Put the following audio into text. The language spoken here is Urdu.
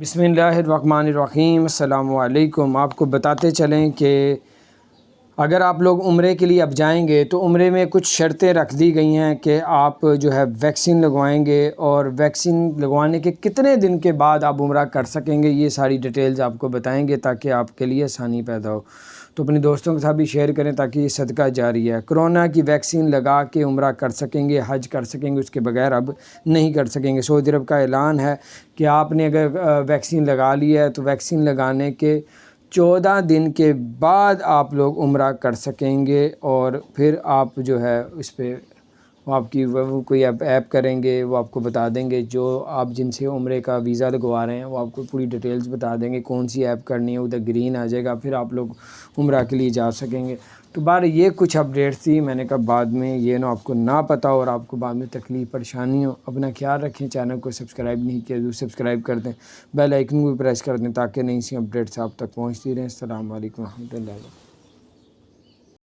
بسم اللہ الرحمن الرحیم۔ السلام علیکم۔ آپ کو بتاتے چلیں کہ اگر آپ لوگ عمرے کے لیے اب جائیں گے تو عمرے میں کچھ شرطیں رکھ دی گئی ہیں کہ آپ جو ہے ویکسین لگوائیں گے، اور ویکسین لگوانے کے کتنے دن کے بعد آپ عمرہ کر سکیں گے، یہ ساری ڈیٹیلز آپ کو بتائیں گے تاکہ آپ کے لیے آسانی پیدا ہو۔ تو اپنے دوستوں کے ساتھ بھی شیئر کریں تاکہ یہ صدقہ جاری ہے۔ کرونا کی ویکسین لگا کے عمرہ کر سکیں گے، حج کر سکیں گے، اس کے بغیر اب نہیں کر سکیں گے۔ سعودی عرب کا اعلان ہے کہ آپ نے اگر ویکسین لگا لی ہے تو ویکسین لگانے کے 14 دن کے بعد آپ لوگ عمرہ کر سکیں گے، اور پھر آپ جو ہے اس پہ وہ آپ کی کوئی ایپ کریں گے، وہ آپ کو بتا دیں گے، جو آپ جن سے عمرے کا ویزا لگوا رہے ہیں وہ آپ کو پوری ڈیٹیلز بتا دیں گے کون سی ایپ کرنی ہے، ادھر گرین آ جائے گا، پھر آپ لوگ عمرہ کے لیے جا سکیں گے۔ تو یہ کچھ اپڈیٹس تھی، میں نے کہا بعد میں یہ آپ کو نہ پتہ اور آپ کو بعد میں تکلیف پریشانی ہو۔ اپنا خیال رکھیں، چینل کو سبسکرائب نہیں کیا تو سبسکرائب کر دیں، بیل آئیکن کو بھی پریس کر دیں تاکہ نئی سی اپڈیٹس آپ تک پہنچتی رہیں۔ السلام علیکم ورحمۃ اللہ۔